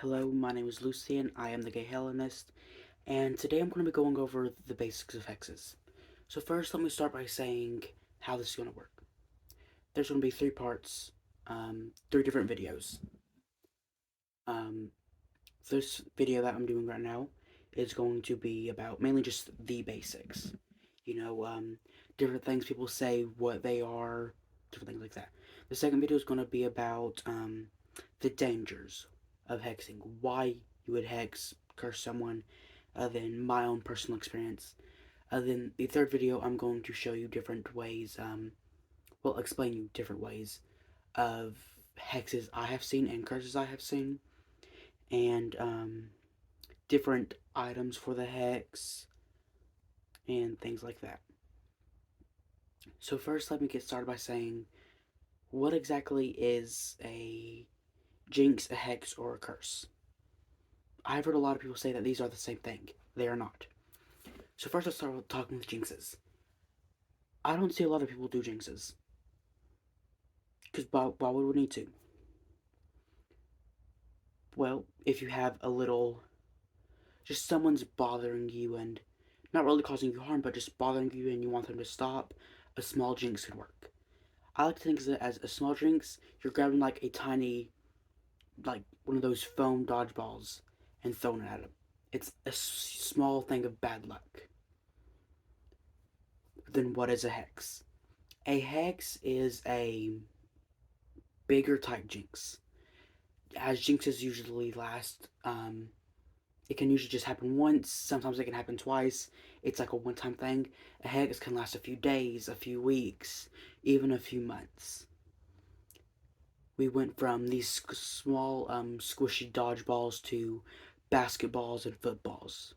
Hello, my name is Lucian, I am the Gay Hellenist, and today I'm going to be going over the basics of hexes. So first, let me start by saying how this is going to work. There's going to be three parts, three different videos. Um, this video that I'm doing right now is going to be about mainly just the basics. You know, different things people say, what they are, different things like that. The second video is going to be about the dangers of hexing, why you would hex, curse someone, then my own personal experience. Then the third video, I'm going to show you different ways, well, explain you different ways of hexes I have seen and curses I have seen, and different items for the hex, and things like that. So first, let me get started by saying, what exactly is a jinx, a hex, or a curse? I've heard a lot of people say that these are the same thing. They are not. So first, let's start with talking with jinxes. I don't see a lot of people do jinxes. Because why would we need to? Well, if you have a little, just someone's bothering you and not really causing you harm, but just bothering you and you want them to stop, a small jinx could work. I like to think of it as a small jinx, you're grabbing like a tiny, like one of those foam dodgeballs and throwing it at them. It's a small thing of bad luck. Then what is a hex? A hex is a bigger type jinx. As jinxes usually last, it can usually just happen once. Sometimes it can happen twice. It's like a one-time thing. A hex can last a few days, a few weeks, even a few months. We went from these small, squishy dodgeballs to basketballs and footballs.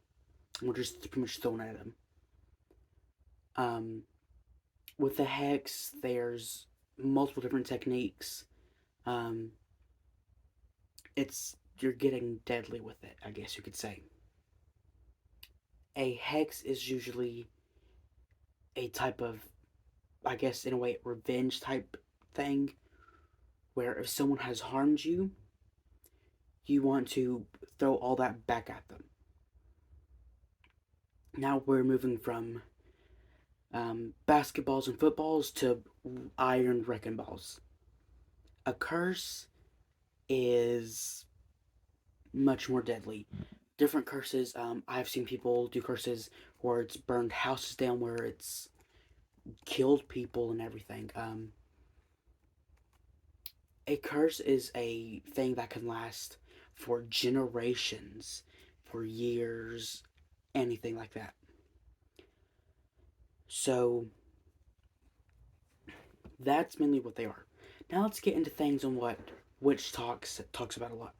And we're just pretty much throwing at them. Um, with the hex, there's multiple different techniques. Um, you're getting deadly with it, I guess you could say. A hex is usually a type of, I guess in a way, revenge type thing, where if someone has harmed you, you want to throw all that back at them. Now we're moving from basketballs and footballs to iron wrecking balls. A curse is much more deadly. Different curses. I've seen people do curses where it's burned houses down, where it's killed people and everything. A curse is a thing that can last for generations, for years, anything like that. So that's mainly what they are. Now let's get into things on what Witch talks about a lot.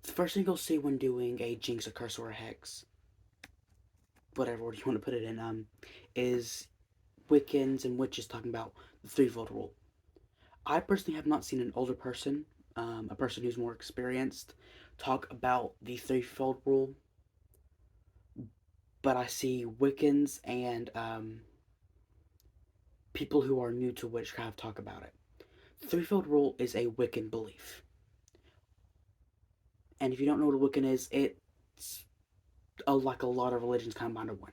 The first thing you'll see when doing a jinx, a curse, or a hex, whatever order you want to put it in, is Wiccans and witches talking about the threefold rule. I personally have not seen an older person, a person who's more experienced, talk about the threefold rule, but I see Wiccans and people who are new to witchcraft talk about it. The threefold rule is a Wiccan belief. And if you don't know what a Wiccan is, it's like a lot of religions combined into one.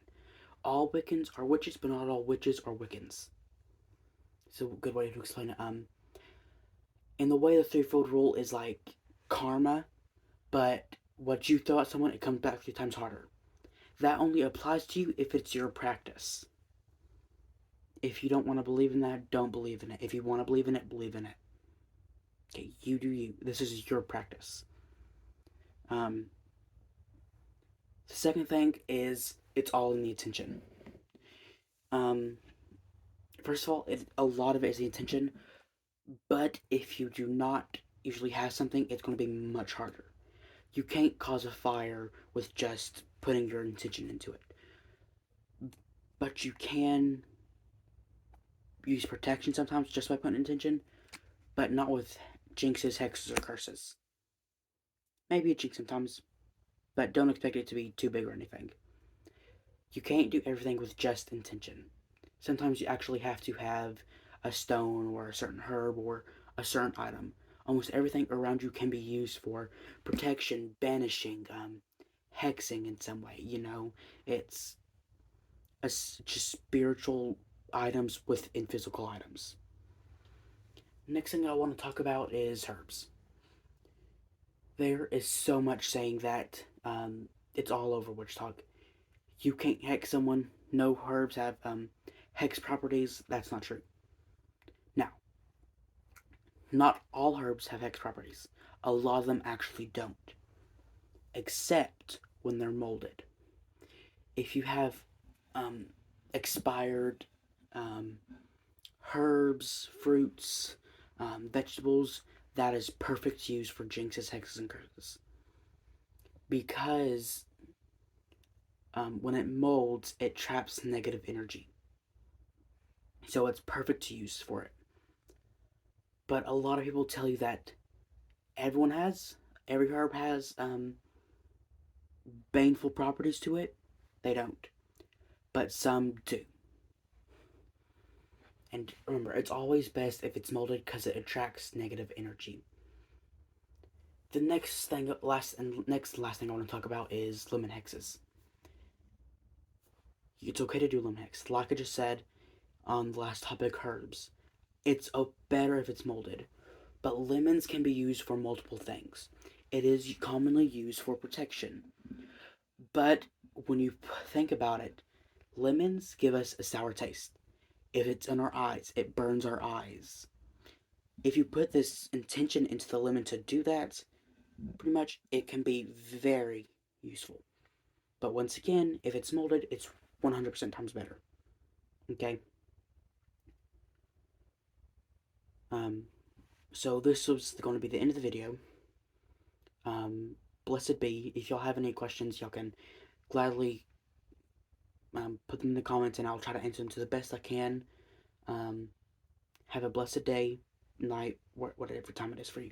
All Wiccans are witches, but not all witches are Wiccans. It's a good way to explain it. In the way the threefold rule is like karma, but what you throw at someone, it comes back 3 times harder. That only applies to you if it's your practice. If you don't want to believe in that, don't believe in it. If you want to believe in it, believe in it. Okay, you do you. This is your practice. Um, the second thing is it's all in the attention. Um, first of all, a lot of it is the attention, but if you do not usually have something, it's going to be much harder. You can't cause a fire with just putting your intention into it, but you can use protection sometimes just by putting intention, but not with jinxes, hexes, or curses. Maybe a jinx sometimes, but don't expect it to be too big or anything. You can't do everything with just intention. Sometimes you actually have to have a stone or a certain herb or a certain item. Almost everything around you can be used for protection, banishing, hexing in some way. It's just spiritual items within physical items. Next thing I want to talk about is herbs. There is so much saying that it's all over Witch Talk. You can't hex someone. No herbs have hex properties. That's not true. Now, not all herbs have hex properties. A lot of them actually don't, except when they're molded. If you have um, expired um, herbs, fruits, vegetables, that is perfect use for jinxes, hexes, and curses. Because when it molds, it traps negative energy. So it's perfect use for it. But a lot of people tell you that every herb has baneful properties to it. They don't. But some do. And remember, it's always best if it's molded because it attracts negative energy. The next thing, last thing I want to talk about is lemon hexes. It's okay to do lemon hex. Like I just said on the last topic, herbs. It's better if it's molded. But lemons can be used for multiple things. It is commonly used for protection. But when you think about it, lemons give us a sour taste. If it's in our eyes, it burns our eyes. If you put this intention into the lemon to do that, pretty much it can be very useful. But once again, if it's molded, it's 100% times better. Okay? Um, so this was going to be the end of the video. Blessed be. If y'all have any questions, y'all can gladly put them in the comments and I'll try to answer them to the best I can. Have a blessed day, night, whatever time it is for you.